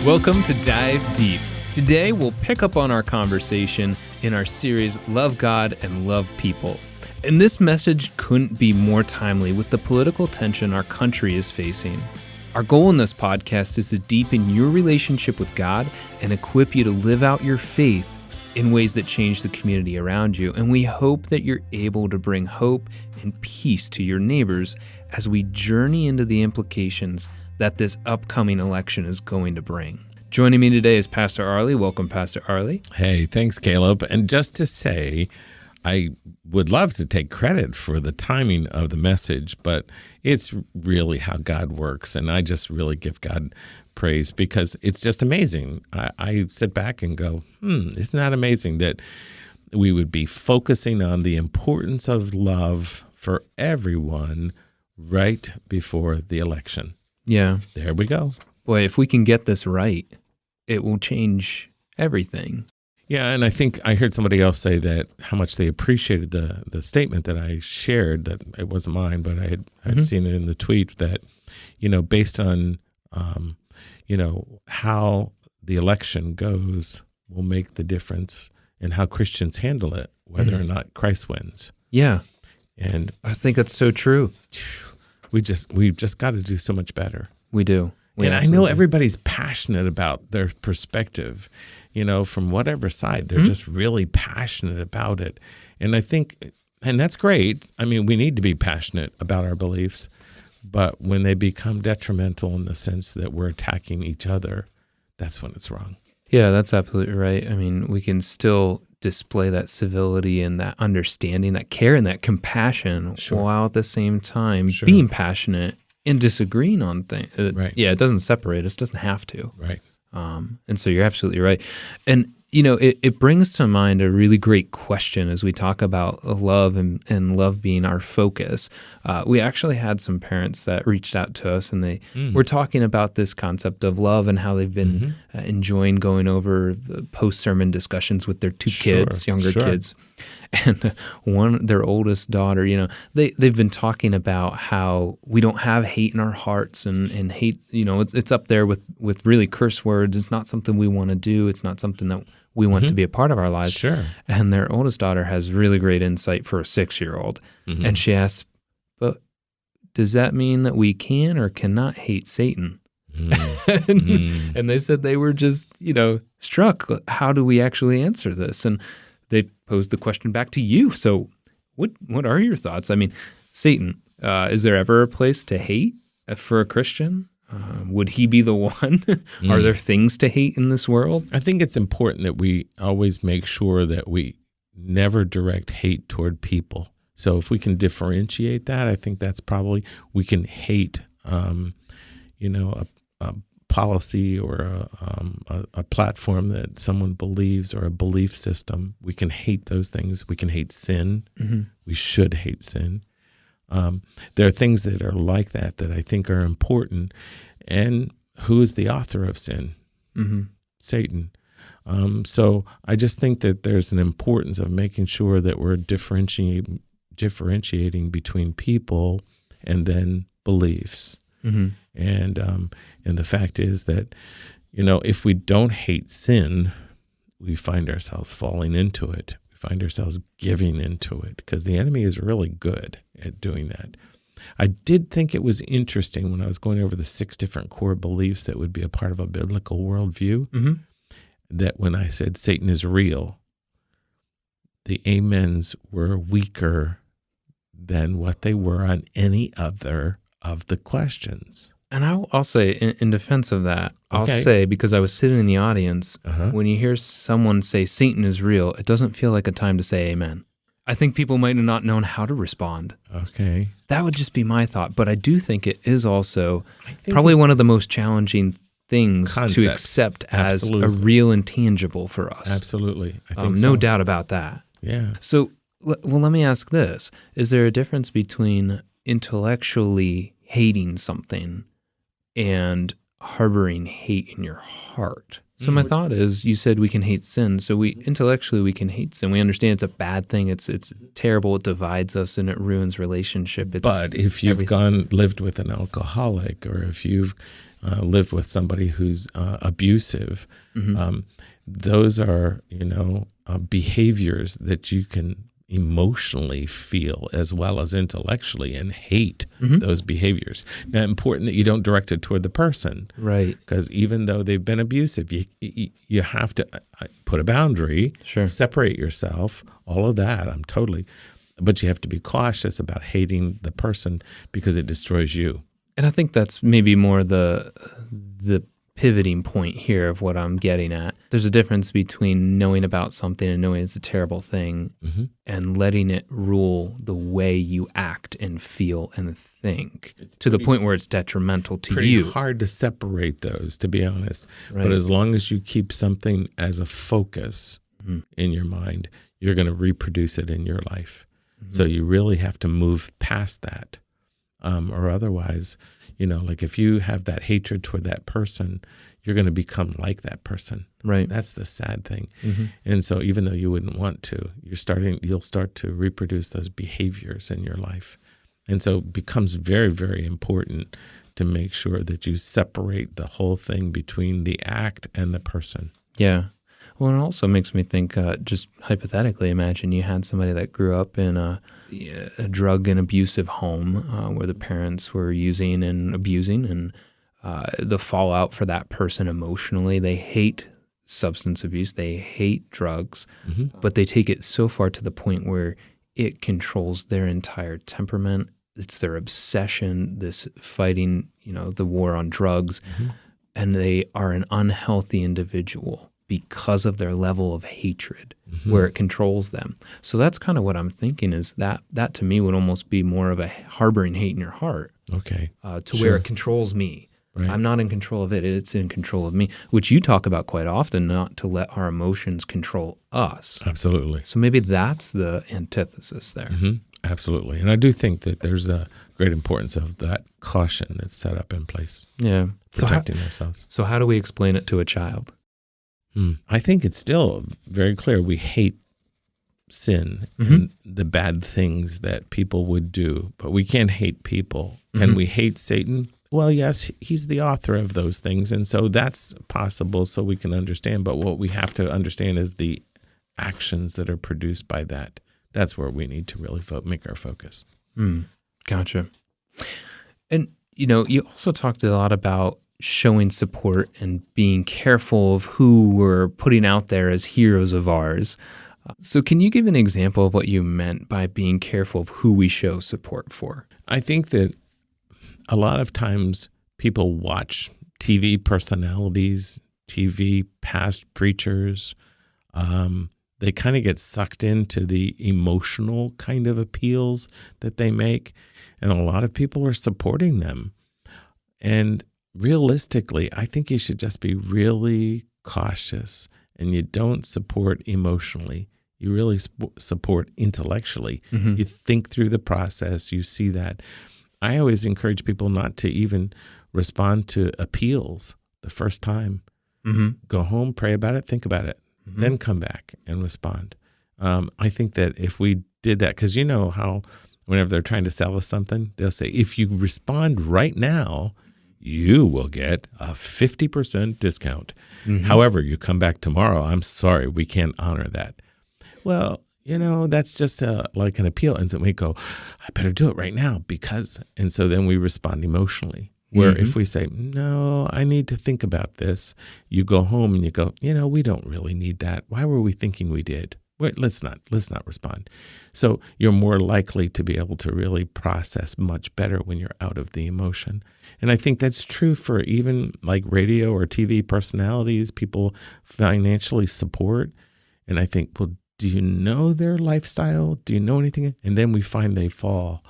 Welcome to Dive Deep. Today we'll pick up on our conversation in our series Love God and Love People. And this message couldn't be more timely with the political tension our country is facing. Our goal in this podcast is to deepen your relationship with God and equip you to live out your faith in ways that change the community around you. And we hope that you're able to bring hope and peace to your neighbors as we journey into the implications that this upcoming election is going to bring. Joining me today is Pastor Arlie. Welcome, Pastor Arlie. Hey, thanks, Caleb. And just to say, I would love to take credit for the timing of the message, but it's really how God works. And I just really give God praise because it's just amazing. I sit back and go, isn't that amazing that we would be focusing on the importance of love for everyone right before the election. Yeah. There we go. Boy, if we can get this right, it will change everything. Yeah, and I think I heard somebody else say that how much they appreciated the statement that I shared, that it wasn't mine, but I had seen it in the tweet that, based on, how the election goes will make the difference in how Christians handle it, whether or not Christ wins. Yeah. And I think that's so true. We've just got to do so much better. We do. And I know everybody's passionate about their perspective, from whatever side. They're just really passionate about it. And I think, and that's great. I mean, we need to be passionate about our beliefs. But when they become detrimental in the sense that we're attacking each other, that's when it's wrong. Yeah, that's absolutely right. I mean, we can still display that civility and that understanding, that care and that compassion while at the same time being passionate and disagreeing on things. Right. Yeah, it doesn't separate us, doesn't have to. Right. And so you're absolutely right. And, it brings to mind a really great question as we talk about love and love being our focus. We actually had some parents that reached out to us and they were talking about this concept of love and how they've been enjoying going over post-sermon discussions with their two kids, younger kids. And their oldest daughter, they've been talking about how we don't have hate in our hearts and hate, it's up there with really curse words. It's not something we want to do. It's not something that we want to be a part of our lives. Sure. And their oldest daughter has really great insight for a 6-year-old. And she asks, but does that mean that we can or cannot hate Satan? And they said they were just, struck. How do we actually answer this? And they posed the question back to you. So what are your thoughts? I mean, Satan, is there ever a place to hate for a Christian? Would he be the one? Are there things to hate in this world? I think it's important that we always make sure that we never direct hate toward people. So if we can differentiate that, I think that's probably, we can hate, a policy or a platform that someone believes or a belief system. We can hate those things. We can hate sin. We should hate sin. There are things that are like that I think are important. And who is the author of sin? Satan. So I just think that there's an importance of making sure that we're differentiating between people and then beliefs. And the fact is that, if we don't hate sin, we find ourselves falling into it. We find ourselves giving into it because the enemy is really good at doing that. I did think it was interesting when I was going over the 6 different core beliefs that would be a part of a biblical worldview, that when I said Satan is real, the amens were weaker than what they were on any other of the questions. And I'll say, in defense of that, I'll say, because I was sitting in the audience, when you hear someone say Satan is real, it doesn't feel like a time to say amen. I think people might have not known how to respond. Okay. That would just be my thought. But I do think it is also probably one of the most challenging things to accept as a real and tangible for us. Absolutely. I think no doubt about that. Yeah. So, let me ask this. Is there a difference between intellectually hating something and harboring hate in your heart? So my thought is, you said we can hate sin. So intellectually we can hate sin. We understand it's a bad thing. It's terrible. It divides us and it ruins relationship. But if you've lived with an alcoholic, or if you've lived with somebody who's abusive. Those are, behaviors that you can emotionally feel as well as intellectually and hate those behaviors. Now, important that you don't direct it toward the person. Right. Because even though they've been abusive, you have to put a boundary, separate yourself, all of that. But you have to be cautious about hating the person because it destroys you. And I think that's maybe more the pivoting point here of what I'm getting at. There's a difference between knowing about something and knowing it's a terrible thing and letting it rule the way you act and feel and think to the point where it's detrimental to you. Pretty hard to separate those, to be honest. Right. But as long as you keep something as a focus in your mind, you're going to reproduce it in your life. So you really have to move past that. Or otherwise, like if you have that hatred toward that person, you're going to become like that person. Right. That's the sad thing. And so even though you wouldn't want to, you'll start to reproduce those behaviors in your life. And so it becomes very, very important to make sure that you separate the whole thing between the act and the person. Yeah. Well, it also makes me think, just hypothetically, imagine you had somebody that grew up in a drug and abusive home where the parents were using and abusing, and the fallout for that person emotionally, they hate substance abuse, they hate drugs, but they take it so far to the point where it controls their entire temperament. It's their obsession, this fighting, the war on drugs, and they are an unhealthy individual because of their level of hatred, where it controls them. So that's kind of what I'm thinking is that to me would almost be more of a harboring hate in your heart. Okay. Where it controls me. Right. I'm not in control of it. It's in control of me, which you talk about quite often, not to let our emotions control us. Absolutely. So maybe that's the antithesis there. Absolutely. And I do think that there's a great importance of that caution that's set up in place. Yeah. Protecting ourselves. So how do we explain it to a child? I think it's still very clear we hate sin and the bad things that people would do, but we can't hate people. Can we hate Satan? Well, yes, he's the author of those things, and so that's possible so we can understand. But what we have to understand is the actions that are produced by that. That's where we need to really make our focus. Gotcha. And, you also talked a lot about showing support and being careful of who we're putting out there as heroes of ours. So can you give an example of what you meant by being careful of who we show support for? I think that a lot of times people watch TV personalities, TV past preachers. They kind of get sucked into the emotional kind of appeals that they make. And a lot of people are supporting them. And realistically, I think you should just be really cautious, and you don't support emotionally. You really support intellectually. You think through the process. You see that. I always encourage people not to even respond to appeals the first time. Go home, pray about it, think about it, then come back and respond. I think that if we did that, because you know how whenever they're trying to sell us something, they'll say, if you respond right now, you will get a 50% discount. However, you come back tomorrow, I'm sorry, we can't honor that. Well, that's just like an appeal. And so we go, I better do it right now because, and so then we respond emotionally. Where if we say, no, I need to think about this, you go home and you go, we don't really need that. Why were we thinking we did? Wait, let's not respond. So you're more likely to be able to really process much better when you're out of the emotion. And I think that's true for even like radio or TV personalities, people financially support. And I think, well, do you know their lifestyle? Do you know anything? And then we find they fall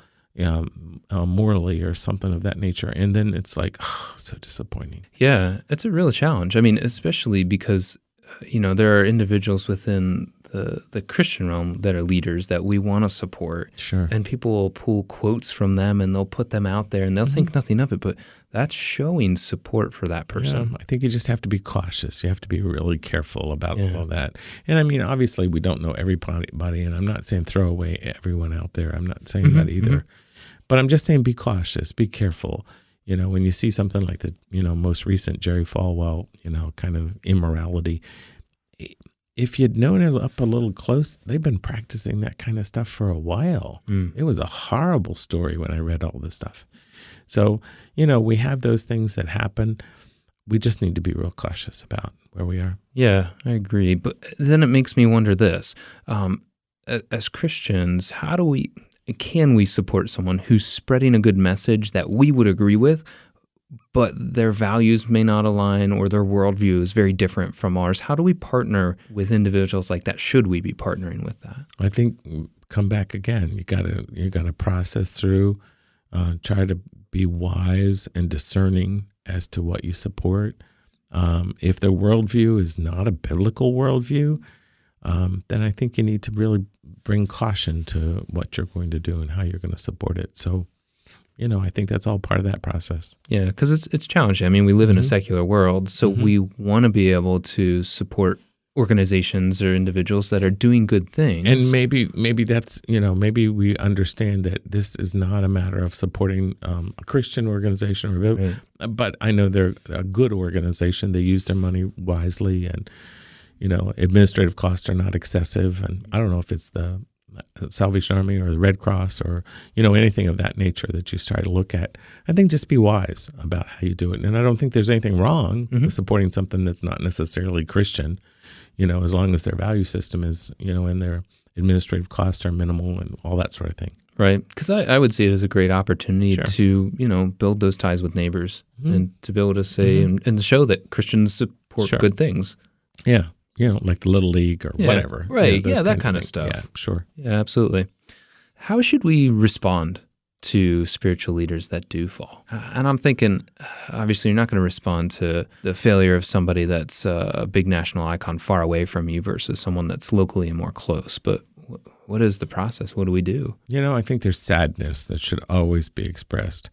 morally or something of that nature. And then it's like, so disappointing. Yeah, it's a real challenge. I mean, especially because, there are individuals within the Christian realm that are leaders that we want to support. Sure. And people will pull quotes from them and they'll put them out there and they'll think nothing of it, but that's showing support for that person. Yeah, I think you just have to be cautious. You have to be really careful about all that. And I mean, obviously we don't know everybody, and I'm not saying throw away everyone out there. I'm not saying that either. But I'm just saying be cautious, be careful. When you see something like the, most recent Jerry Falwell, kind of immorality, if you'd known it up a little close, they've been practicing that kind of stuff for a while. It was a horrible story when I read all this stuff. So, we have those things that happen. We just need to be real cautious about where we are. Yeah, I agree. But then it makes me wonder this. As Christians, can we support someone who's spreading a good message that we would agree with, but their values may not align or their worldview is very different from ours? How do we partner with individuals like that? Should we be partnering with that? I think come back again. You gotta process through, try to be wise and discerning as to what you support. If their worldview is not a biblical worldview, then I think you need to really bring caution to what you're going to do and how you're going to support it. So, I think that's all part of that process. Yeah, because it's challenging. I mean, we live in a secular world, so we want to be able to support organizations or individuals that are doing good things. And maybe that's, maybe we understand that this is not a matter of supporting a Christian organization, but I know they're a good organization. They use their money wisely, and administrative costs are not excessive. And I don't know if it's the Salvation Army or the Red Cross or, anything of that nature that you try to look at. I think just be wise about how you do it. And I don't think there's anything wrong with supporting something that's not necessarily Christian, as long as their value system is, and their administrative costs are minimal and all that sort of thing. Right. Because I would see it as a great opportunity to, build those ties with neighbors and to be able to say and show that Christians support good things. Yeah. Like the Little League or whatever. Right. That kind of stuff. Yeah, sure. Yeah, absolutely. How should we respond to spiritual leaders that do fall? And I'm thinking, obviously, you're not going to respond to the failure of somebody that's a big national icon far away from you versus someone that's locally and more close. But what is the process? What do we do? I think there's sadness that should always be expressed.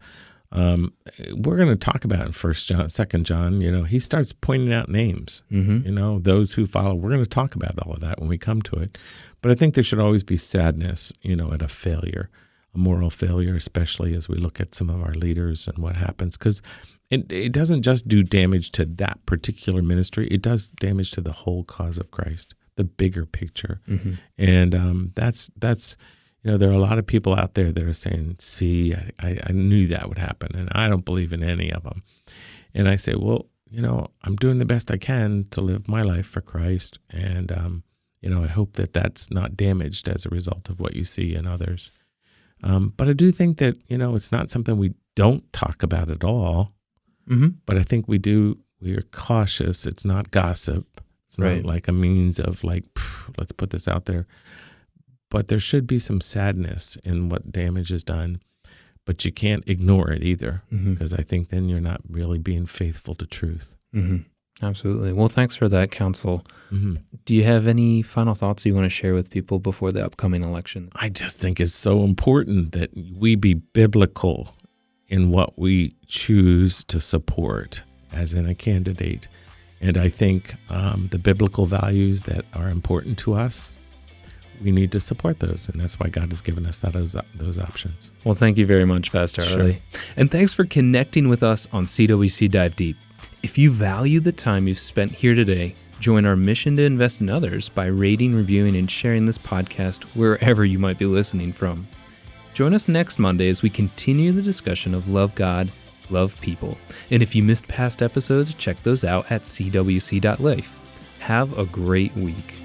We're going to talk about in 1 John, 2 John, he starts pointing out names, those who follow. We're going to talk about all of that when we come to it. But I think there should always be sadness, at a failure, a moral failure, especially as we look at some of our leaders and what happens. Because it doesn't just do damage to that particular ministry. It does damage to the whole cause of Christ, the bigger picture. And that's there are a lot of people out there that are saying, see, I knew that would happen, and I don't believe in any of them. And I say, well, I'm doing the best I can to live my life for Christ, and, I hope that that's not damaged as a result of what you see in others. But I do think that, it's not something we don't talk about at all, but I think we are cautious. It's not gossip. It's not like a means of let's put this out there. But there should be some sadness in what damage is done, but you can't ignore it either, because I think then you're not really being faithful to truth. Absolutely. Well, thanks for that counsel. Do you have any final thoughts you want to share with people before the upcoming election? I just think it's so important that we be biblical in what we choose to support as in a candidate. And I think the biblical values that are important to us, we need to support those, and that's why God has given us those options. Well, thank you very much, Pastor Arlie. And thanks for connecting with us on CWC Dive Deep. If you value the time you've spent here today, join our mission to invest in others by rating, reviewing, and sharing this podcast wherever you might be listening from. Join us next Monday as we continue the discussion of love God, love people. And if you missed past episodes, check those out at cwc.life. Have a great week.